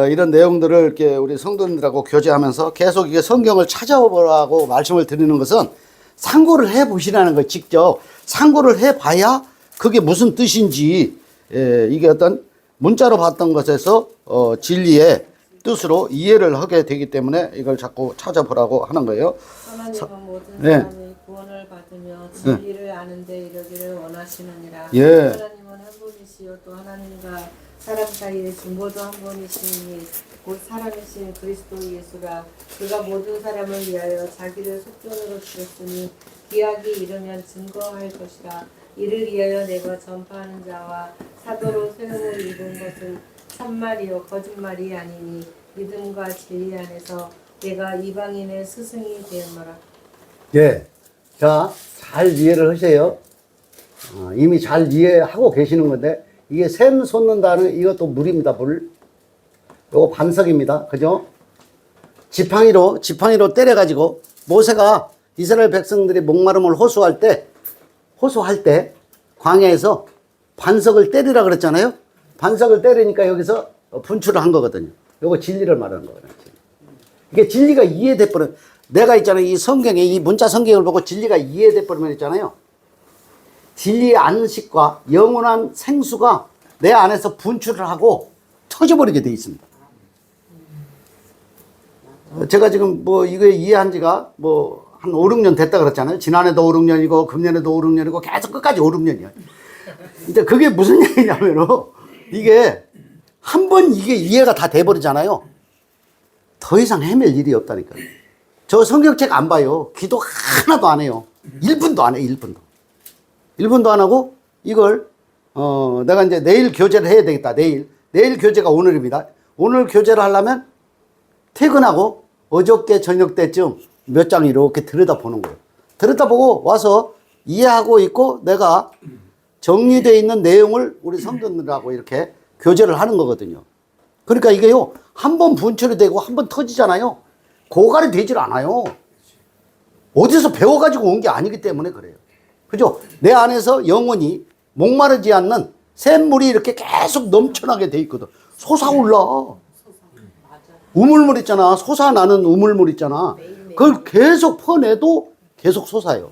S1: 이런 내용들을 이렇게 우리 성도님들하고 교제하면서 계속 이게 성경을 찾아보라고 말씀을 드리는 것은 상고를 해 보시라는 걸 직접 상고를 해 봐야 그게 무슨 뜻인지 이게 어떤 문자로 봤던 것에서 진리의 뜻으로 이해를 하게 되기 때문에 이걸 자꾸 찾아보라고 하는 거예요.
S3: 하나님은 모든
S1: 네.
S3: 사람이 구원을 받으며 진리를 아는 데 이르기를 원하시느니라.
S1: 예.
S3: 하나님은 한 분이시요 또 하나님과 사람 사이의 중보도 한 분이시니 곧 사람이신 그리스도 예수라. 그가 모든 사람을 위하여 자기를 속전으로 주셨으니 기약이 이르면 증거할 것이라. 이를 위하여 내가 전파하는 자와 사도로 세움을 입은 것은 참말이요 거짓말이 아니니 믿음과 진리 안에서 내가 이방인의 스승이 되었노라.
S1: 예. 자, 잘 이해를 하세요. 이미 잘 이해하고 계시는 건데, 이게 샘 솟는다는 이것도 물입니다, 물. 요거 반석입니다. 그죠? 지팡이로 때려가지고, 모세가 이스라엘 백성들이 목마름을 호소할 때, 광야에서 반석을 때리라 그랬잖아요? 반석을 때리니까 여기서 분출을 한 거거든요. 요거 진리를 말하는 거거든요. 이게 진리가 이해돼 버리면, 내가 있잖아요. 이 성경에, 이 문자 성경을 보고 진리가 이해돼 버리면 있잖아요. 진리의 안식과 영원한 생수가 내 안에서 분출을 하고 터져버리게 돼 있습니다. 제가 지금 뭐 이거 이해한 지가 뭐 한 5, 6년 됐다 그랬잖아요. 지난해도 5, 6년이고, 금년에도 5, 6년이고, 계속 끝까지 5, 6년이야. 이제 그게 무슨 얘기냐면은, 이게 한 번 이게 이해가 다 돼버리잖아요. 더 이상 헤맬 일이 없다니까요. 저 성경책 안 봐요. 기도 하나도 안 해요. 1분도 안 해요, 1분도. 1분도 안 하고, 이걸, 내가 이제 내일 교제를 해야 되겠다, 내일. 내일 교제가 오늘입니다. 오늘 교제를 하려면 퇴근하고 어저께 저녁 때쯤 몇 장 이렇게 들여다보는 거예요. 들여다보고 와서 이해하고 있고 내가 정리되어 있는 내용을 우리 성도들하고 이렇게 교제를 하는 거거든요. 그러니까 이게요, 한 번 분출이 되고 한 번 터지잖아요. 고갈이 되질 않아요. 어디서 배워가지고 온 게 아니기 때문에 그래요. 그죠? 내 안에서 영원히 목마르지 않는 샘물이 이렇게 계속 넘쳐나게 돼 있거든. 솟아올라. 우물물 있잖아. 솟아나는 우물물 있잖아. 그걸 계속 퍼내도 계속 솟아요.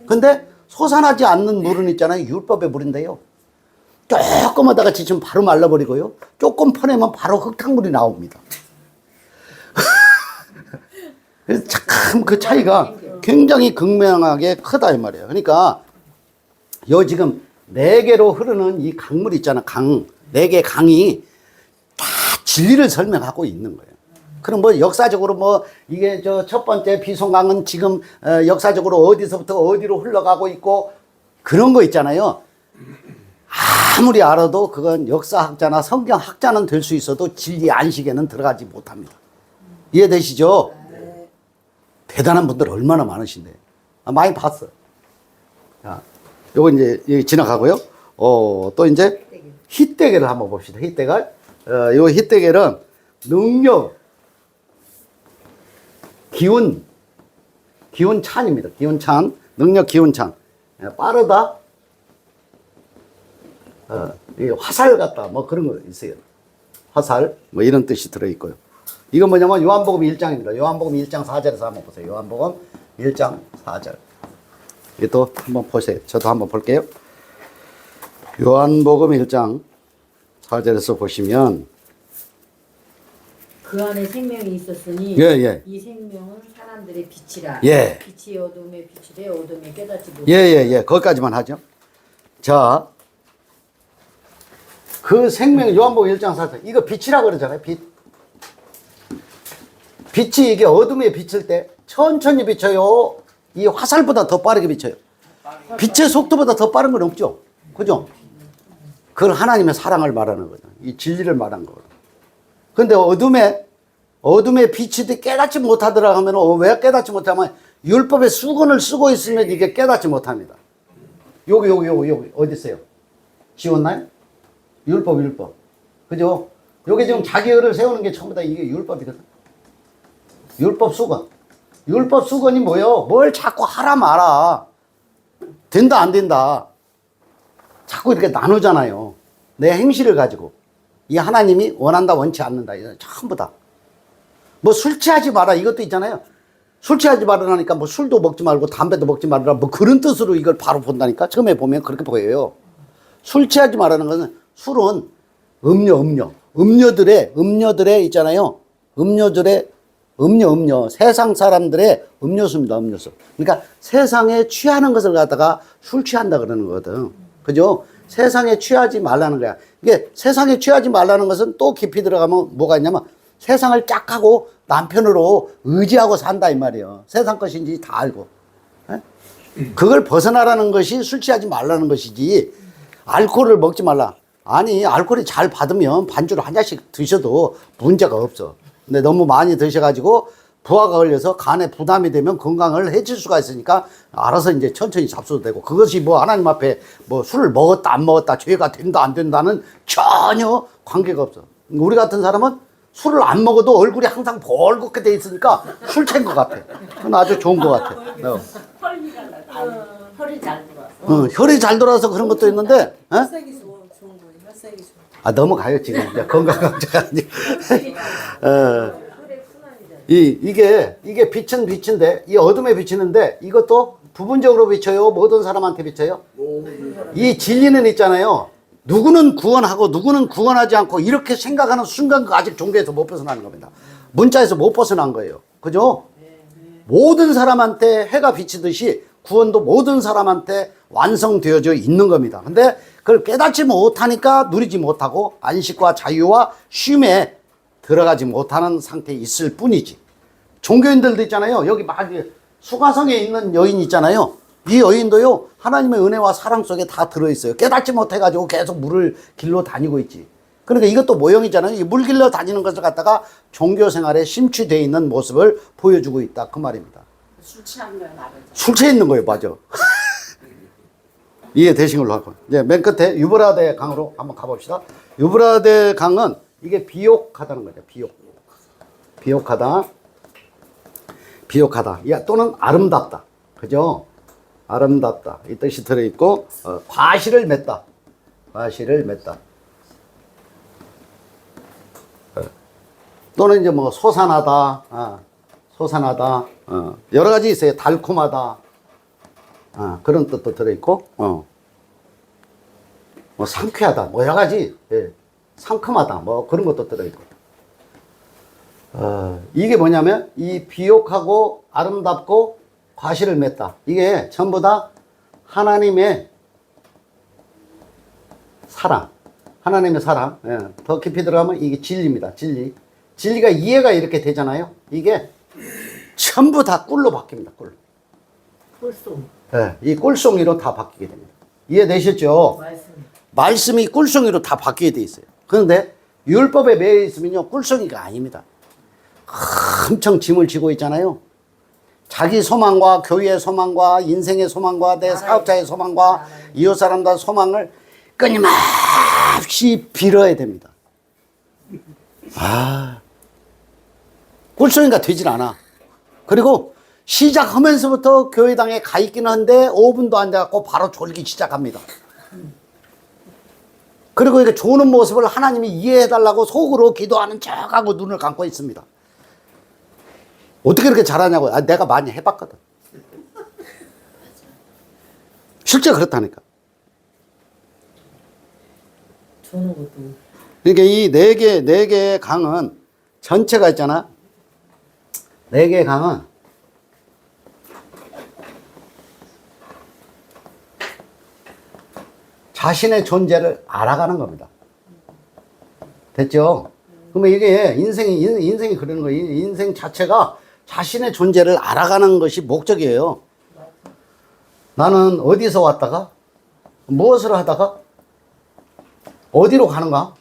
S1: 근데 솟아나지 않는 물은 있잖아요. 율법의 물인데요. 조금 하다가 지치면 바로 말라버리고요. 조금 퍼내면 바로 흙탕물이 나옵니다. 그래서 참 그 차이가 굉장히 극명하게 크다 이 말이에요. 그러니까 요 지금 4개로 흐르는 이 강물 있잖아. 강. 4개 강이 다 진리를 설명하고 있는 거예요. 그럼 뭐 역사적으로 뭐 이게 저 첫 번째 비송강은 지금 역사적으로 어디서부터 어디로 흘러가고 있고 그런 거 있잖아요. 아무리 알아도 그건 역사학자나 성경학자는 될 수 있어도 진리 안식에는 들어가지 못합니다. 이해되시죠? 네. 대단한 분들 얼마나 많으신데. 많이 봤어. 자, 요거 이제 여기 지나가고요. 또 이제 희대계를 한번 봅시다. 희대계. 요 희대계는 능력, 기운찬입니다. 기운찬, 능력 기운찬. 빠르다, 화살 같다, 뭐 그런 거 있어요. 화살, 뭐 이런 뜻이 들어있고요. 이건 뭐냐면 요한복음 1장입니다. 요한복음 1장 4절에서 한번 보세요. 요한복음 1장 4절. 이것도 한번 보세요. 저도 한번 볼게요. 요한복음 1장 4절에서 보시면
S5: 그 안에 생명이 있었으니
S1: 예.
S5: 이 생명은 사람들의 빛이라.
S1: 예.
S5: 빛이 어둠의 빛이래 어둠에 깨닫지 못해.
S1: 예. 거기까지만 하죠. 자, 그 생명, 요한복음 1장 4절. 이거 빛이라고 그러잖아요. 빛. 빛이 이게 어둠에 비칠 때 천천히 비쳐요. 이 화살보다 더 빠르게 비쳐요. 빛의 속도보다 더 빠른 건 없죠. 그죠? 그걸 하나님의 사랑을 말하는 거죠. 이 진리를 말하는 거거든요. 근데 어둠에 빛이 깨닫지 못하더라 하면 왜 깨닫지 못하면 율법의 수건을 쓰고 있으면 이게 깨닫지 못합니다. 여기 어디 있어요? 지웠나요? 율법. 그죠? 여기 지금 자기 의를 세우는 게 전부 다 이게 율법이거든. 율법 수건. 율법 수건이 뭐예요? 뭘 자꾸 하라 마라. 된다 안 된다. 자꾸 이렇게 나누잖아요. 내 행실을 가지고. 이 하나님이 원한다 원치 않는다. 이거 전부 다. 뭐 술 취하지 마라 이것도 있잖아요. 술 취하지 말라니까 뭐 술도 먹지 말고 담배도 먹지 말라 뭐 그런 뜻으로 이걸 바로 본다니까. 처음에 보면 그렇게 보여요. 술 취하지 말라는 것은 술은 음료들의 있잖아요. 음료. 세상 사람들의 음료수입니다, 음료수. 그러니까 세상에 취하는 것을 갖다가 술 취한다 그러는 거거든. 그죠? 세상에 취하지 말라는 거야. 이게 세상에 취하지 말라는 것은 또 깊이 들어가면 뭐가 있냐면 세상을 짝하고 남편으로 의지하고 산다 이 말이에요. 세상 것인지 다 알고. 에? 그걸 벗어나라는 것이 술 취하지 말라는 것이지 알코올을 먹지 말라. 아니 알코올이 잘 받으면 반주로 한 잔씩 드셔도 문제가 없어. 근데 너무 많이 드셔가지고 부하가 걸려서 간에 부담이 되면 건강을 해칠 수가 있으니까 알아서 이제 천천히 잡숴도 되고 그것이 뭐 하나님 앞에 뭐 술을 먹었다 안 먹었다 죄가 된다 안 된다는 전혀 관계가 없어. 우리 같은 사람은 술을 안 먹어도 얼굴이 항상 벌겋게 돼 있으니까 술 취한 것 같아. 그건 아주 좋은 것 같아.
S2: 혈이 잘 들어와서.
S1: 혈이 잘 돌아서 그런 것도 있는데
S3: 혈색이 좋은 거예요. 혈색이 좋은.
S1: 넘어가요 지금 이제 건강 걱정 아니고. 이게 빛은 빛인데 이 어둠에 비치는데 이것도 부분적으로 비쳐요. 모든 사람한테 비쳐요. 이 진리는 있잖아요. 누구는 구원하고 누구는 구원하지 않고 이렇게 생각하는 순간 아직 종교에서 못 벗어나는 겁니다. 문자에서 못 벗어난 거예요. 그죠? 모든 사람한테 해가 비치듯이 구원도 모든 사람한테 완성되어져 있는 겁니다. 근데 그걸 깨닫지 못하니까 누리지 못하고 안식과 자유와 쉼에 들어가지 못하는 상태에 있을 뿐이지. 종교인들도 있잖아요. 여기 막 수가성에 있는 여인 있잖아요. 이 여인도요 하나님의 은혜와 사랑 속에 다 들어있어요. 깨닫지 못해가지고 계속 물을 길러 다니고 있지. 그러니까 이것도 모형이잖아요. 이 물 길러 다니는 것을 갖다가 종교 생활에 심취되어 있는 모습을 보여주고 있다 그 말입니다.
S2: 술 취한 거야 나를.
S1: 술 취해 있는 거예요. 맞아. 이해되신 걸로 하고 이제 맨 끝에 유브라데 강으로 한번 가봅시다. 유브라데 강은 이게 비옥하다는 거죠. 비옥하다. 야, 또는 아름답다. 그죠? 아름답다. 이 뜻이 들어있고, 과실을 맺다. 또는 이제 뭐, 솟아나다. 소산하다, 여러 가지 있어요. 달콤하다, 그런 뜻도 들어있고, 뭐 상쾌하다, 뭐 여러 가지, 예, 상큼하다, 뭐 그런 것도 들어있고. 이게 뭐냐면 이 비옥하고 아름답고 과실을 맺다. 이게 전부 다 하나님의 사랑, 하나님의 사랑. 예, 더 깊이 들어가면 이게 진리입니다. 진리. 진리가 이해가 이렇게 되잖아요. 이게 전부 다 꿀로 바뀝니다. 꿀.
S5: 꿀송
S1: 예, 이 꿀송이로 다 바뀌게 됩니다. 이해되셨죠?
S5: 말씀.
S1: 말씀이 꿀송이로 다 바뀌게 돼 있어요. 그런데 율법에 매여 있으면요, 꿀송이가 아닙니다. 엄청 짐을 지고 있잖아요. 자기 소망과 교회의 소망과 인생의 소망과 내 사업자의 소망과 이웃 사람들의 소망을 끊임없이 빌어야 됩니다. 꿀송이가 되질 않아. 그리고 시작하면서부터 교회당에 가 있기는 한데 5분도 안 돼갖고 바로 졸기 시작합니다. 그리고 이렇게 조는 모습을 하나님이 이해해달라고 속으로 기도하는 척하고 눈을 감고 있습니다. 어떻게 그렇게 잘하냐고. 내가 많이 해봤거든. 실제 그렇다니까.
S5: 조는 것도
S1: 그러니까 이 네 개의 강은 전체가 있잖아. 네 개의 강은 자신의 존재를 알아가는 겁니다. 됐죠? 그러면 이게 인생이 그러는 거예요. 인생 자체가 자신의 존재를 알아가는 것이 목적이에요. 나는 어디서 왔다가, 무엇을 하다가, 어디로 가는가?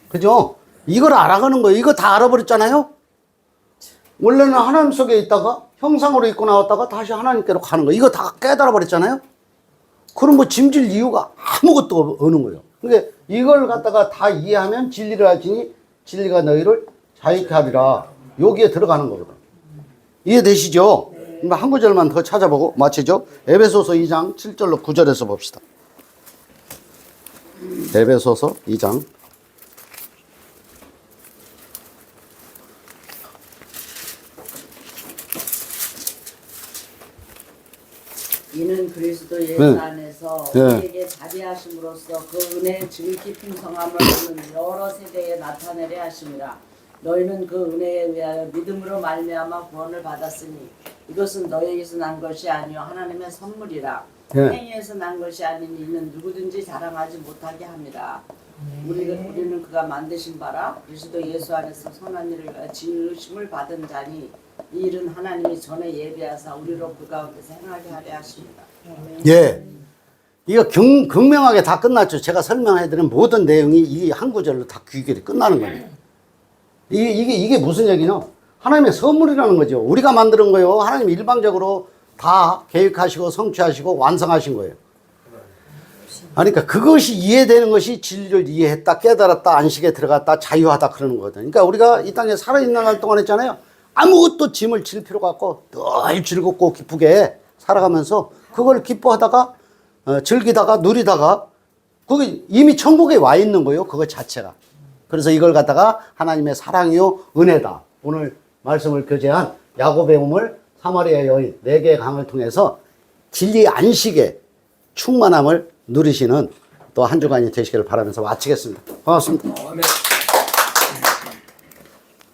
S1: 그죠? 이걸 알아가는 거예요. 이거 다 알아버렸잖아요? 원래는 하나님 속에 있다가, 형상으로 입고 나왔다가 다시 하나님께로 가는 거예요. 이거 다 깨달아 버렸잖아요? 그럼 뭐 짐질 이유가 아무것도 없는 거예요. 그러니까 이걸 갖다가 다 이해하면 진리를 알지니 진리가 너희를 자유케 하리라. 여기에 들어가는 거거든. 이해되시죠? 네. 한 구절만 더 찾아보고 마치죠. 에베소서 2장 7절로 9절에서 봅시다. 에베소서 2장.
S2: 이는 그리스도 예수
S1: 네.
S2: 안에서
S1: 네.
S2: 우리에게 자비하심으로써 그 은혜의 증기 풍성함을 오는 여러 세대에 나타내려 하심이라. 너희는 그 은혜에 의하여 믿음으로 말미암아 구원을 받았으니 이것은 너희에게서 난 것이 아니요 하나님의 선물이라.
S1: 네.
S2: 행위에서 난 것이 아니니 이는 누구든지 자랑하지 못하게 합니다. 우리는 그가 만드신 바라 그리스도 예수 안에서 선한 일을 위하여 지으심을 받은 자니 이 일은 하나님이 전에 예비하사 우리로 그 가운데서 행하게 하려 하십니다.
S1: 예. 이거 극명하게 다 끝났죠. 제가 설명해드린 모든 내용이 이 한 구절로 다 귀결이 끝나는 거예요. 이게 무슨 얘기냐? 하나님의 선물이라는 거죠. 우리가 만드는 거예요. 하나님이 일방적으로 다 계획하시고 성취하시고 완성하신 거예요. 그러니까 그것이 이해되는 것이 진리를 이해했다, 깨달았다, 안식에 들어갔다, 자유하다 그러는 거거든. 그러니까 우리가 이 땅에 살아있는 날 동안 했잖아요. 아무것도 짐을 질 필요가 없고 늘 즐겁고 기쁘게 살아가면서 그걸 기뻐하다가 즐기다가 누리다가 그게 이미 천국에 와 있는 거예요. 그거 자체가. 그래서 이걸 갖다가 하나님의 사랑이요 은혜다. 오늘 말씀을 교제한 야곱의 우물, 사마리아 여인 4개의 강을 통해서 진리 안식의 충만함을 누리시는 또 한 주간이 되시기를 바라면서 마치겠습니다. 고맙습니다.
S4: 아멘.